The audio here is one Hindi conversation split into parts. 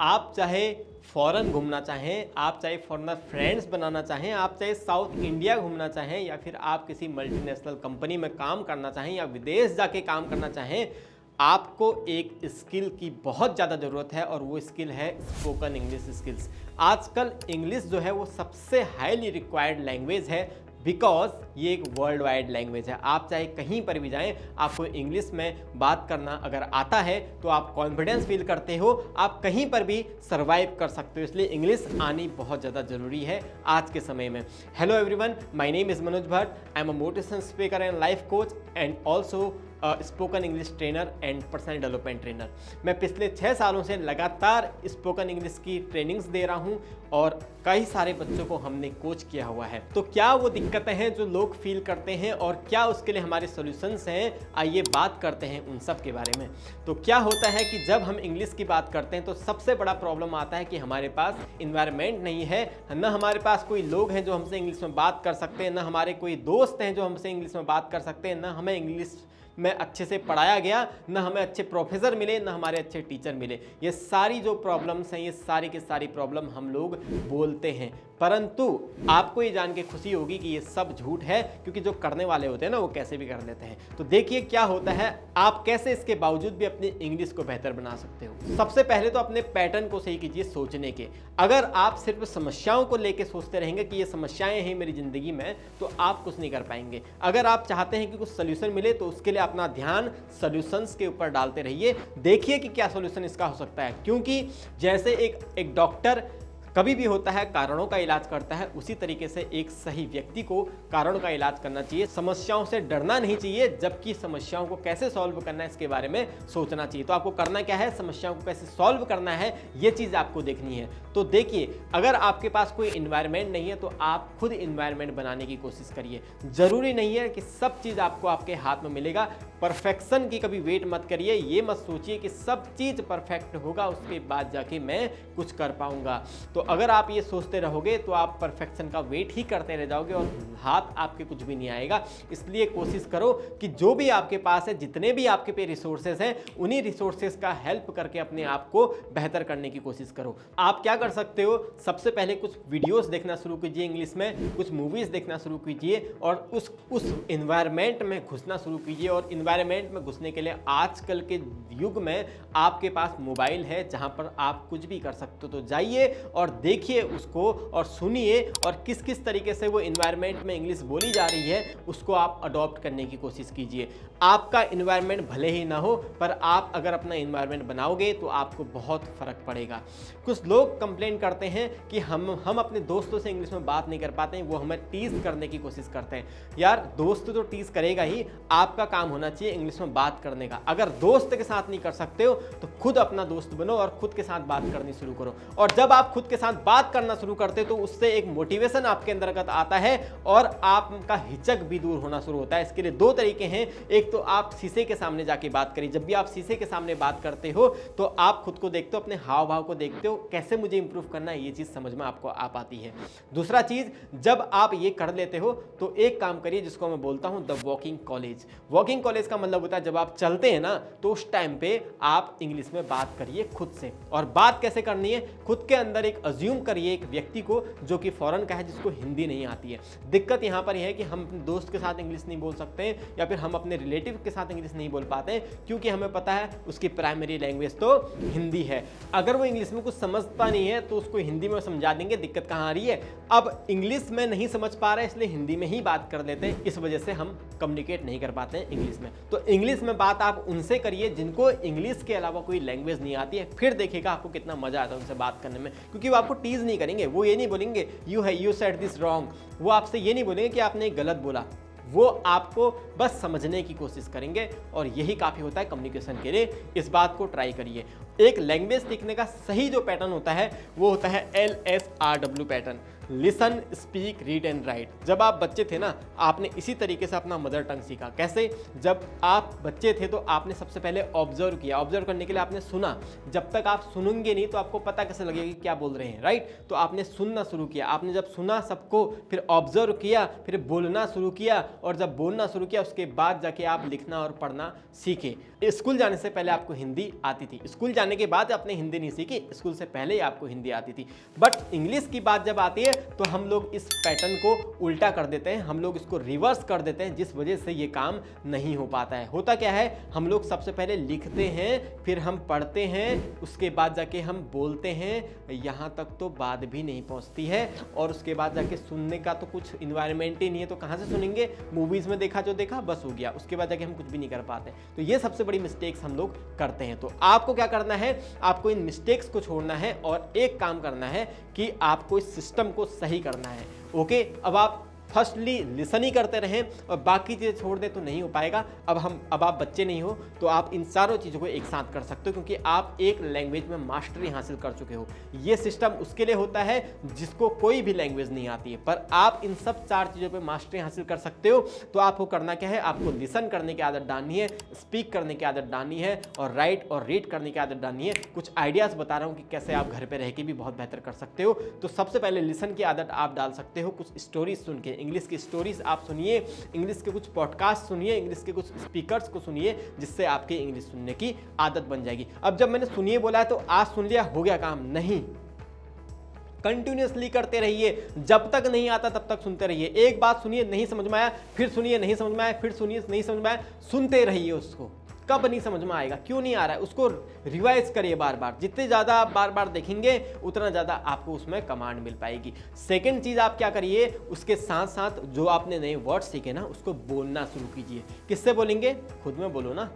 आप चाहे फॉरेन घूमना चाहें, आप चाहे फॉरेनर फ्रेंड्स बनाना चाहें, आप चाहे साउथ इंडिया घूमना चाहें, या फिर आप किसी मल्टीनेशनल कंपनी में काम करना चाहें या विदेश जाके काम करना चाहें, आपको एक स्किल की बहुत ज़्यादा ज़रूरत है और वो स्किल है स्पोकन इंग्लिश स्किल्स। आजकल इंग्लिश जो है वो सबसे हाईली रिक्वायर्ड लैंग्वेज है, बिकॉज ये एक वर्ल्ड वाइड लैंग्वेज है। आप चाहे कहीं पर भी जाएं, आपको इंग्लिश में बात करना अगर आता है तो आप कॉन्फिडेंस फील करते हो, आप कहीं पर भी सर्वाइव कर सकते हो। इसलिए इंग्लिश आनी बहुत ज़्यादा ज़रूरी है आज के समय में। Hello everyone, my name is Manoj Bhatt. I am a motivational speaker and life coach and also spoken English trainer and personal development trainer. मैं पिछले 6 सालों से लगातार स्पोकन इंग्लिश की ट्रेनिंग्स दे रहा हूं और कई सारे बच्चों को हमने कोच किया हुआ है। तो क्या वो दिक्कतें हैं जो लोग फील करते हैं और क्या उसके लिए हमारे सॉल्यूशंस हैं, आइए बात करते हैं उन सब के बारे में। तो क्या होता है कि जब हम इंग्लिश की बात करते हैं तो सबसे बड़ा प्रॉब्लम आता है कि हमारे पास इन्वायरमेंट नहीं है, न हमारे पास कोई लोग हैं जो हमसे इंग्लिश में बात कर सकते हैं, न हमारे कोई दोस्त हैं जो हमसे इंग्लिश में बात कर सकते हैं, न हमें इंग्लिश में अच्छे से पढ़ाया गया, न हमें अच्छे प्रोफेसर मिले, न हमारे अच्छे टीचर मिले। ये सारी जो प्रॉब्लम्स हैं, ये सारी की सारी प्रॉब्लम हम लोग बोलते हैं, परंतु आपको ये जान के खुशी होगी कि ये सब झूठ है, क्योंकि जो करने वाले होते हैं ना वो कैसे भी कर लेते हैं। तो देखिए क्या होता है, आप कैसे इसके बावजूद भी अपनी इंग्लिश को बेहतर बना सकते हो। सबसे पहले तो अपने पैटर्न को सही कीजिए सोचने के। अगर आप सिर्फ समस्याओं को लेकर सोचते रहेंगे कि ये समस्याएं हैं मेरी जिंदगी में, तो आप कुछ नहीं कर पाएंगे। अगर आप चाहते हैं कि कुछ सोल्यूशन मिले तो उसके लिए अपना ध्यान सॉल्यूशंस के ऊपर डालते रहिए। देखिए कि क्या सॉल्यूशन इसका हो सकता है, क्योंकि जैसे एक डॉक्टर कभी भी होता है कारणों का इलाज करता है, उसी तरीके से एक सही व्यक्ति को कारणों का इलाज करना चाहिए। समस्याओं से डरना नहीं चाहिए, जबकि समस्याओं को कैसे सॉल्व करना है इसके बारे में सोचना चाहिए। तो आपको करना क्या है, समस्याओं को कैसे सॉल्व करना है, ये चीज़ आपको देखनी है। तो देखिए, अगर आपके पास कोई इन्वायरमेंट नहीं है तो आप खुद इन्वायरमेंट बनाने की कोशिश करिए। जरूरी नहीं है कि सब चीज़ आपको आपके हाथ में मिलेगा। परफेक्शन की कभी वेट मत करिए, ये मत सोचिए कि सब चीज़ परफेक्ट होगा उसके बाद जाके मैं कुछ कर पाऊंगा। तो अगर आप ये सोचते रहोगे तो आप परफेक्शन का वेट ही करते रह जाओगे और हाथ आपके कुछ भी नहीं आएगा। इसलिए कोशिश करो कि जो भी आपके पास है, जितने भी आपके पे रिसोर्सेज हैं, उन्हीं रिसोर्सेज का हेल्प करके अपने आप को बेहतर करने की कोशिश करो। आप क्या कर सकते हो, सबसे पहले कुछ वीडियोस देखना शुरू कीजिए इंग्लिश में, कुछ मूवीज देखना शुरू कीजिए और उस इन्वायरमेंट में घुसना शुरू कीजिए। और इन्वायरमेंट में घुसने के लिए आजकल के युग में आपके पास मोबाइल है जहां पर आप कुछ भी कर सकते हो। तो जाइए और देखिए उसको और सुनिए, और किस किस तरीके से वो इन्वायरमेंट में इंग्लिश बोली जा रही है उसको आप अडॉप्ट करने की कोशिश कीजिए। आपका इन्वायरमेंट भले ही ना हो, पर आप अगर अपना इन्वायरमेंट बनाओगे तो आपको बहुत फर्क पड़ेगा। कुछ लोग कंप्लेन करते हैं कि हम अपने दोस्तों से इंग्लिश में बात नहीं कर पाते हैं, वो हमें टीज करने की कोशिश करते हैं। यार, दोस्त तो टीज करेगा ही, आपका काम होना चाहिए इंग्लिश में बात करने का। अगर दोस्त के साथ नहीं कर सकते हो तो खुद अपना दोस्त बनो और खुद के साथ बात करनी शुरू करो। और जब आप खुद के साथ बात करना शुरू करते हो तो उससे एक मोटिवेशन आपके अंतर्गत आता है और आपका हिचक भी दूर होना शुरू होता है। इसके लिए 2 तरीके हैं। एक तो आप शीशे के सामने जाके बात करिए। जब भी आप शीशे के सामने बात करते हो तो आप खुद को देखते हो, अपने हाव भाव को देखते हो, कैसे मुझे इंप्रूव करना है, ये चीज समझ में आपको आ पाती है। दूसरा चीज, जब आप ये कर लेते हो तो एक काम करिए जिसको मैं बोलता हूं the walking college. Walking college का मतलब होता है जब आप चलते हैं ना तो उस टाइम पे आप इंग्लिश में बात करिए खुद से। और बात कैसे करनी है, खुद के अंदर एक अज्यूम करिए एक व्यक्ति को जो कि फॉरेन का है, जिसको हिंदी नहीं आती है। दिक्कत यहाँ पर यह है कि हम अपने दोस्त के साथ इंग्लिश नहीं बोल सकते हैं या फिर हम अपने रिलेटिव के साथ इंग्लिश नहीं बोल पाते हैं, क्योंकि हमें पता है उसकी प्राइमरी लैंग्वेज तो हिंदी है। अगर वो इंग्लिश में कुछ समझता नहीं है तो उसको हिंदी में समझा देंगे। दिक्कत कहाँ आ रही है, अब इंग्लिश में नहीं समझ पा रहे इसलिए हिंदी में ही बात कर लेते हैं, इस वजह से हम कम्युनिकेट नहीं कर पाते हैं इंग्लिश में। तो इंग्लिश में बात आप उनसे करिए जिनको इंग्लिश के अलावा कोई लैंग्वेज नहीं आती है, फिर देखिएगा आपको कितना मजा आता है उनसे बात करने में। क्योंकि वो आपको टीज नहीं करेंगे, वो ये नहीं बोलेंगे यू सेड दिस रॉन्ग, वो आपसे ये नहीं बोलेंगे कि आपने गलत बोला, वो आपको बस समझने की कोशिश करेंगे और यही काफ़ी होता है कम्युनिकेशन के लिए। इस बात को ट्राई करिए। एक लैंग्वेज सीखने का सही जो पैटर्न होता है वो होता है LSRW pattern. Listen, speak, read and right. जब आप बच्चे थे ना, आपने इसी तरीके से अपना मदर टंग सीखा। कैसे? जब आप बच्चे थे तो आपने सबसे पहले ऑब्जर्व किया। ऑब्जर्व करने के लिए आपने सुना। जब तक आप सुनेंगे नहीं तो आपको पता कैसे लगेगा कि क्या बोल रहे हैं, राइट? तो आपने सुनना शुरू किया। आपने जब सुना सबको, फिर ऑब्जर्व किया, फिर बोलना शुरू किया, और जब बोलना शुरू किया उसके बाद जाके आप लिखना और पढ़ना सीखे। स्कूल जाने से पहले आपको हिंदी आती थी, स्कूल जाने के बाद आपने हिंदी नहीं सीखी, स्कूल से पहले ही आपको हिंदी आती थी। बट इंग्लिश की बात जब आती है तो हम लोग इस पैटर्न को उल्टा कर देते हैं, हम लोग इसको रिवर्स कर देते हैं, जिस वजह से ये काम नहीं हो पाता है। होता क्या है, हम लोग सबसे पहले लिखते हैं, फिर हम पढ़ते हैं, उसके बाद जाके हम बोलते हैं, यहाँ तक तो बात भी नहीं पहुँचती है, और उसके बाद जाके सुनने का तो कुछ इन्वायरमेंट ही नहीं है, तो कहाँ से सुनेंगे? मूवीज़ में देखा जो देखा बस हो गया, उसके बाद जाके हम कुछ भी नहीं कर पाते। तो ये सबसे बड़ी मिस्टेक्स हम लोग करते हैं। तो आपको क्या करना है, आपको इन मिस्टेक्स को छोड़ना है और एक काम करना है कि आपको इस सिस्टम को सही करना है। ओके, अब आप फर्स्टली लिसन ही करते रहें और बाकी चीज़ें छोड़ दें तो नहीं हो पाएगा। अब आप बच्चे नहीं हो तो आप इन सारों चीज़ों को एक साथ कर सकते हो, क्योंकि आप एक लैंग्वेज में मास्टरी हासिल कर चुके हो। ये सिस्टम उसके लिए होता है जिसको कोई भी लैंग्वेज नहीं आती है, पर आप इन सब 4 चीज़ों पे मास्टरी हासिल कर सकते हो। तो आपको करना क्या है, आपको लिसन करने की आदत डालनी है, स्पीक करने की आदत डालनी है, और राइट और रीड करने की आदत डालनी है। कुछ आइडियाज़ बता रहा हूँ कि कैसे आप घर पर रह के भी बहुत बेहतर कर सकते हो। तो सबसे पहले लिसन की आदत आप डाल सकते हो, कुछ स्टोरीज सुन के, इंग्लिश की स्टोरीज आप सुनिए, इंग्लिश के कुछ पॉडकास्ट सुनिए, इंग्लिश के कुछ स्पीकर्स को सुनिए, जिससे आपके इंग्लिश सुनने की आदत बन जाएगी। अब जब मैंने सुनिए बोला है तो आज सुन लिया हो गया काम? नहीं, कंटिन्यूसली करते रहिए, जब तक नहीं आता तब तक सुनते रहिए। एक बात सुनिए, नहीं समझ में आया, फिर सुनिए, नहीं समझ में आया, फिर सुनिए, नहीं समझ में आया, सुनते रहिए उसको। कब नहीं समझ में आएगा, क्यों नहीं आ रहा है, उसको रिवाइज करिए बार बार। जितने ज़्यादा आप बार बार देखेंगे उतना ज़्यादा आपको उसमें कमांड मिल पाएगी। सेकंड चीज़ आप क्या करिए, उसके साथ साथ जो आपने नए वर्ड सीखे ना उसको बोलना शुरू कीजिए। किससे बोलेंगे? खुद में बोलो ना,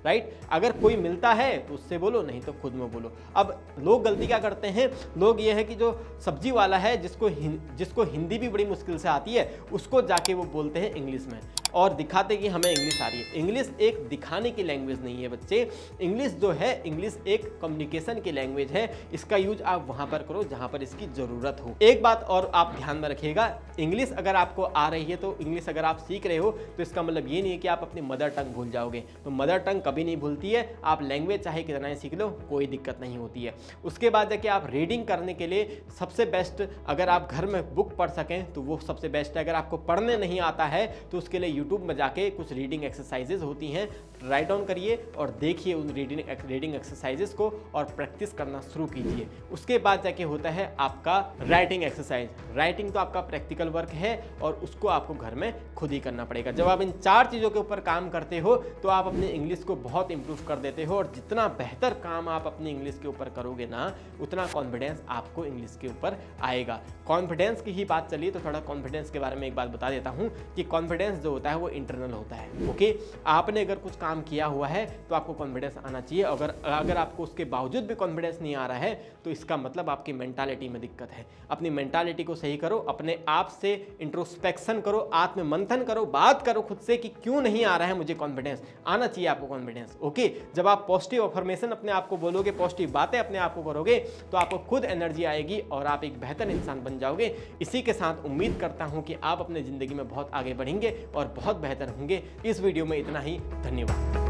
राइट? अगर कोई मिलता है तो उससे बोलो, नहीं तो खुद में बोलो। अब लोग गलती क्या करते हैं, लोग ये है कि जो सब्जी वाला है जिसको हिंदी भी बड़ी मुश्किल से आती है, उसको जाके वो बोलते हैं इंग्लिश में और दिखाते कि हमें इंग्लिश आ रही है। इंग्लिश एक दिखाने की लैंग्वेज नहीं है बच्चे। इंग्लिश जो है, इंग्लिश एक कम्युनिकेशन की लैंग्वेज है। इसका यूज आप वहां पर करो जहां पर इसकी जरूरत हो। एक बात और आप ध्यान में रखिएगा, इंग्लिश अगर आपको आ रही है तो इंग्लिश अगर आप सीख रहे हो तो इसका मतलब ये नहीं है कि आप अपनी मदर टंग भूल जाओगे। तो मदर टंग कभी नहीं भूलती है, आप लैंग्वेज चाहे कितना ही सीख लो, कोई दिक्कत नहीं होती है। उसके बाद जाके आप रीडिंग करने के लिए सबसे बेस्ट, अगर आप घर में बुक पढ़ सकें तो वो सबसे बेस्ट है। अगर आपको पढ़ने नहीं आता है तो उसके लिए यूट्यूब में जाके कुछ रीडिंग एक्सरसाइजेज होती हैं, राइट डाउन करिए और देखिए उन रीडिंग एक्सरसाइजेज को और प्रैक्टिस करना शुरू कीजिए। उसके बाद जाके होता है आपका राइटिंग एक्सरसाइज। राइटिंग तो आपका प्रैक्टिकल वर्क है और उसको आपको घर में खुद ही करना पड़ेगा। जब आप इन 4 चीज़ों के ऊपर काम करते हो तो आप अपने इंग्लिश को बहुत इंप्रूव कर देते हो, और जितना बेहतर काम आप अपनी इंग्लिश के ऊपर करोगे ना, उतना कॉन्फिडेंस आपको इंग्लिश के ऊपर आएगा। कॉन्फिडेंस की ही बात चली तो थोड़ा कॉन्फिडेंस के बारे में एक बात बता देता हूँ कि कॉन्फिडेंस जो होता है वो इंटरनल होता है। ओके, आपने अगर कुछ काम किया हुआ है तो आपको कॉन्फिडेंस आना चाहिए। अगर आपको उसके बावजूद भी कॉन्फिडेंस नहीं आ रहा है तो इसका मतलब आपकी मेंटालिटी में दिक्कत है। अपनी मेंटालिटी को सही करो, अपने आप से इंट्रोस्पेक्शन करो, आत्म मंथन करो, बात करो खुद से कि क्यों नहीं आ रहा है मुझे कॉन्फिडेंस। आना चाहिए आपको कॉन्फिडेंस। ओके, जब आप पॉजिटिव अफर्मेशन अपने आप को बोलोगे, पॉजिटिव बातें अपने आप को करोगे तो आपको खुद एनर्जी आएगी और आप एक बेहतर इंसान बन जाओगे। इसी के साथ उम्मीद करता हूं कि आप अपने जिंदगी में बहुत आगे बढ़ेंगे और बहुत बेहतर होंगे। इस वीडियो में इतना ही, धन्यवाद।